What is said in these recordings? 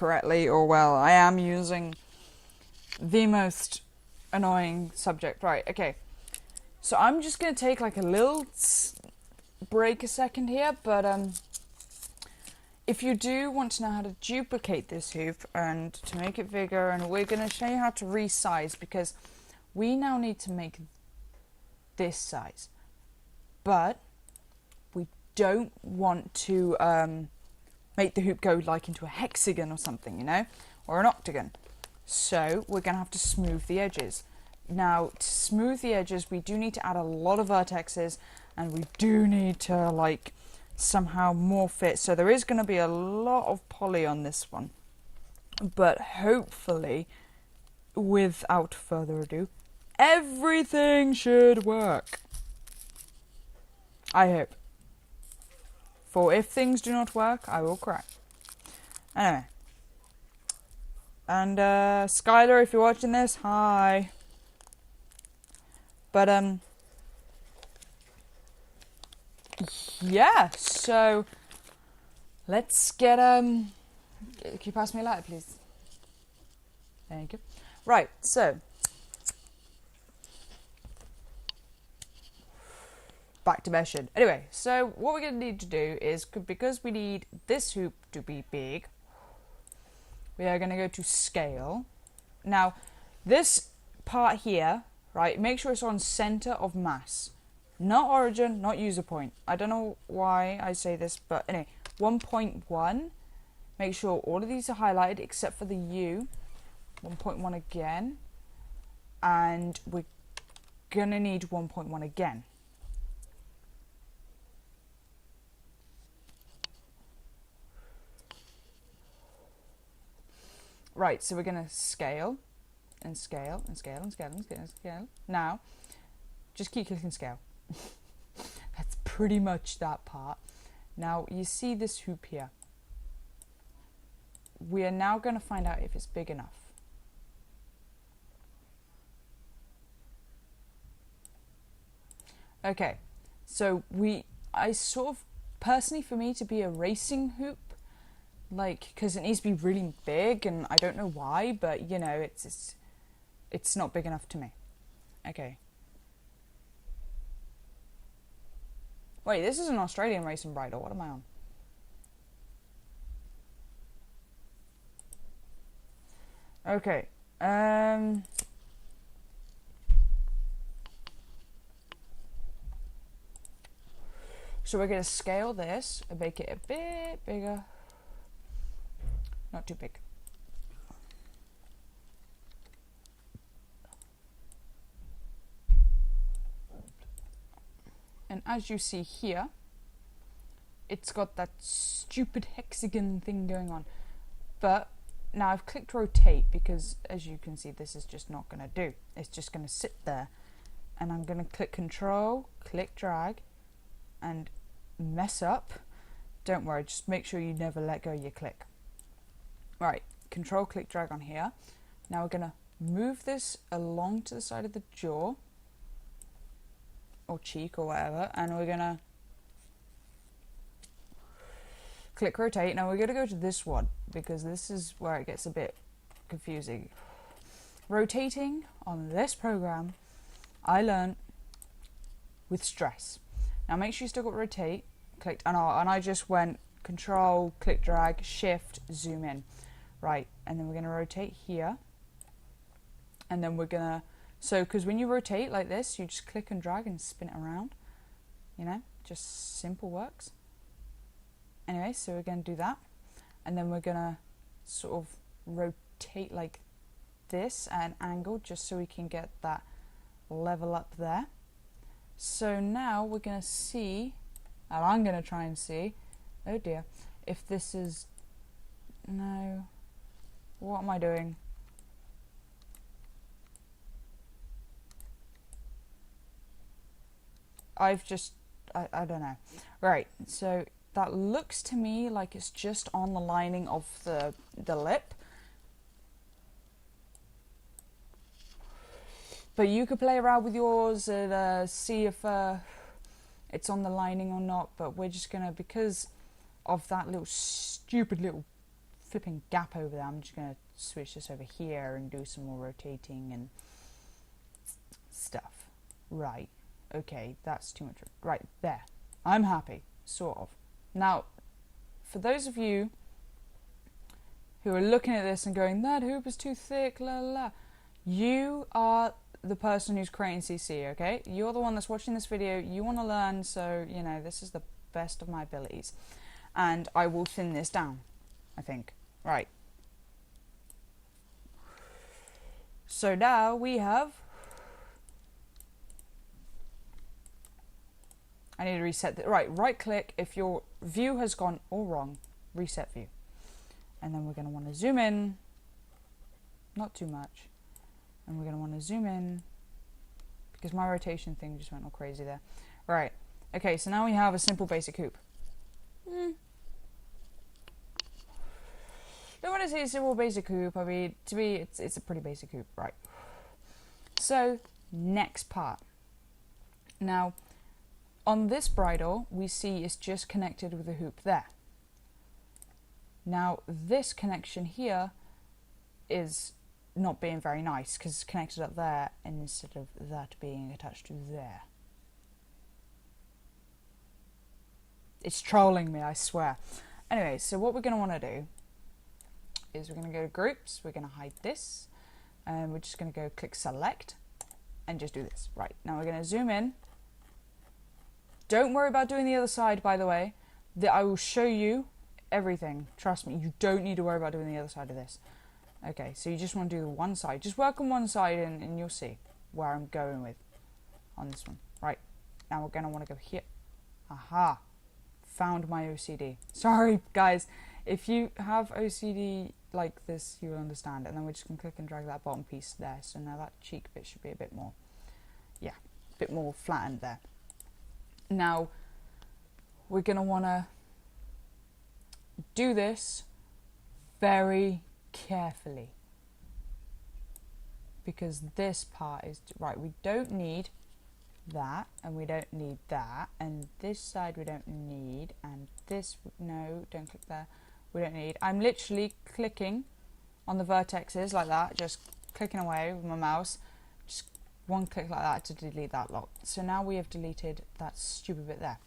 correctly, or well, I am using the most annoying subject. Right, okay. So I'm just going to take like a little break a second here, but if you do want to know how to duplicate this hoop and to make it bigger, and we're going to show you how to resize, because we now need to make this size, but we don't want to make the hoop go like into a hexagon or something, you know, or an octagon. So we're going to have to smooth the edges. Now, to smooth the edges, we do need to add a lot of vertexes, and we do need to like somehow morph it. So there is going to be a lot of poly on this one, but hopefully, without further ado, everything should work. I hope. For if things do not work, I will cry. Anyway. And Skylar, if you're watching this, hi. But yeah, so let's get can you pass me a lighter, please? Thank you. Right, so back to measured. Anyway, so what we're going to need to do is, because we need this hoop to be big, we are going to go to scale. Now, this part here, right, make sure it's on center of mass. Not origin, not user point. I don't know why I say this, but anyway, 1.1. Make sure all of these are highlighted except for the U. 1.1 again. And we're going to need 1.1 again. Right, so we're going to scale and scale and scale and scale and scale and scale. Now, just keep clicking scale. That's pretty much that part. Now, you see this hoop here. We are now going to find out if it's big enough. Okay, so I sort of, personally for me to be a racing hoop, like, because it needs to be really big, and I don't know why, but you know, it's not big enough to me. Okay. Wait, this is an Australian racing bridle. What am I on? Okay. So we're going to scale this and make it a bit bigger. Not too big. And as you see here, it's got that stupid hexagon thing going on. But now I've clicked rotate because, as you can see, this is just not going to do. It's just going to sit there. And I'm going to click control, click drag, and mess up. Don't worry, just make sure you never let go of your click. Right, control, click, drag on here. Now we're going to move this along to the side of the jaw, or cheek, or whatever, and we're going to click rotate. Now we're going to go to this one, because this is where it gets a bit confusing. Rotating on this program, I learned with stress. Now make sure you still got rotate, clicked, and I just went control, click, drag, shift, zoom in. Right, and then we're going to rotate here, and then we're going to, so because when you rotate like this, you just click and drag and spin it around, you know, just simple works. Anyway, so we're going to do that, and then we're going to sort of rotate like this at an angle, just so we can get that level up there. So now we're going to see, and I'm going to try and see, oh dear, if this is, no, what am I doing? I've just, I don't know. Right, so that looks to me like it's just on the lining of the lip. But you could play around with yours and see if it's on the lining or not. But we're just going to, because of that little stupid little flipping gap over there. I'm just going to switch this over here and do some more rotating and stuff. Right. Okay, that's too much. Right, there. I'm happy, sort of. Now, for those of you who are looking at this and going, that hoop is too thick, la la la, you are the person who's creating CC, okay? You're the one that's watching this video. You want to learn, so, you know, this is the best of my abilities. And I will thin this down, I think. Right. So now we have... I need to reset the... right click. If your view has gone all wrong, reset view. And then we're going to want to zoom in. Not too much. And we're going to want to zoom in. Because my rotation thing just went all crazy there. Right. Okay, so now we have a simple basic hoop. Don't want to say simple basic hoop. I mean, to me, it's a pretty basic hoop. Right. So, next part. Now... on this bridle, we see it's just connected with a hoop there. Now, this connection here is not being very nice because it's connected up there instead of that being attached to there. It's trolling me, I swear. Anyway, so what we're going to want to do is we're going to go to groups, we're going to hide this, and we're just going to go click select and just do this. Right, now we're going to zoom in. Don't worry about doing the other side, by the way. I will show you everything. Trust me, you don't need to worry about doing the other side of this. Okay, so you just want to do one side. Just work on one side and you'll see where I'm going with on this one. Right, now we're going to want to go here. Aha, found my OCD. Sorry, guys. If you have OCD like this, you will understand. And then we're just going to click and drag that bottom piece there. So now that cheek bit should be a bit more, yeah, a bit more flattened there. Now, we're going to want to do this very carefully because this part is, right, we don't need that and we don't need that and this side we don't need and this, no, don't click there, we don't need. I'm literally clicking on the vertexes like that, just clicking away with my mouse, just one click like that to delete that lot. So now we have deleted that stupid bit there.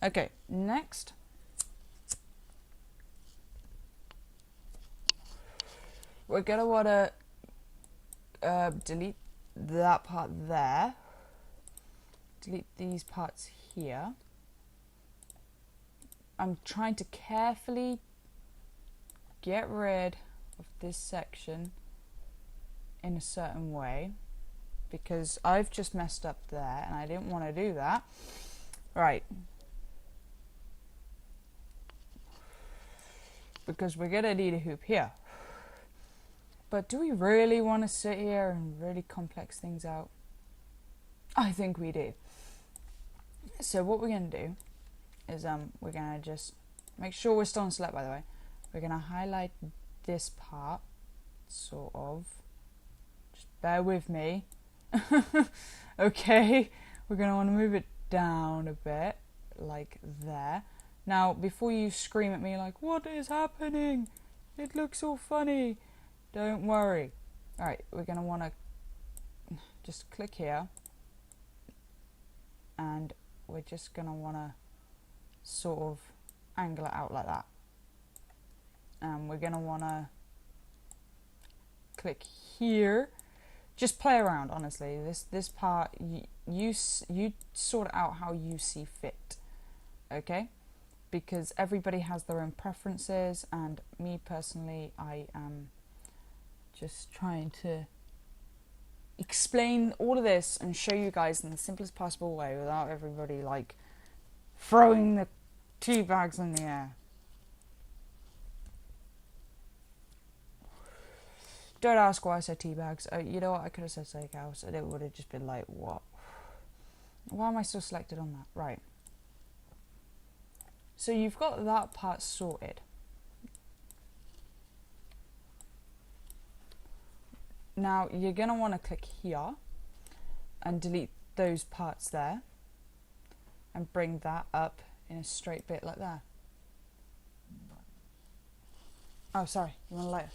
Okay, next. We're going to want to delete that part there. Delete these parts here. I'm trying to carefully get rid of this section in a certain way, because I've just messed up there and I didn't want to do that. Right. Because we're going to need a hoop here. But do we really want to sit here and really complex things out? I think we do. So what we're going to do is we're going to just make sure we're still on select, by the way. We're going to highlight this part, sort of. Just bear with me. Okay, we're going to want to move it down a bit, like there. Now, before you scream at me like, what is happening? It looks all funny. Don't worry. Alright, we're going to want to just click here. And we're just going to want to sort of angle it out like that. And we're going to want to click here. Just play around, honestly. This part, you sort it out how you see fit, okay? Because everybody has their own preferences, and me personally, I am just trying to explain all of this and show you guys in the simplest possible way without everybody like throwing the tea bags in the air. Don't ask why I said tea bags. You know what? I could have said steakhouse and it would have just been like, what? Why am I still selected on that? Right. So you've got that part sorted. Now you're going to want to click here and delete those parts there and bring that up in a straight bit like that. Oh, sorry. You want a lighter?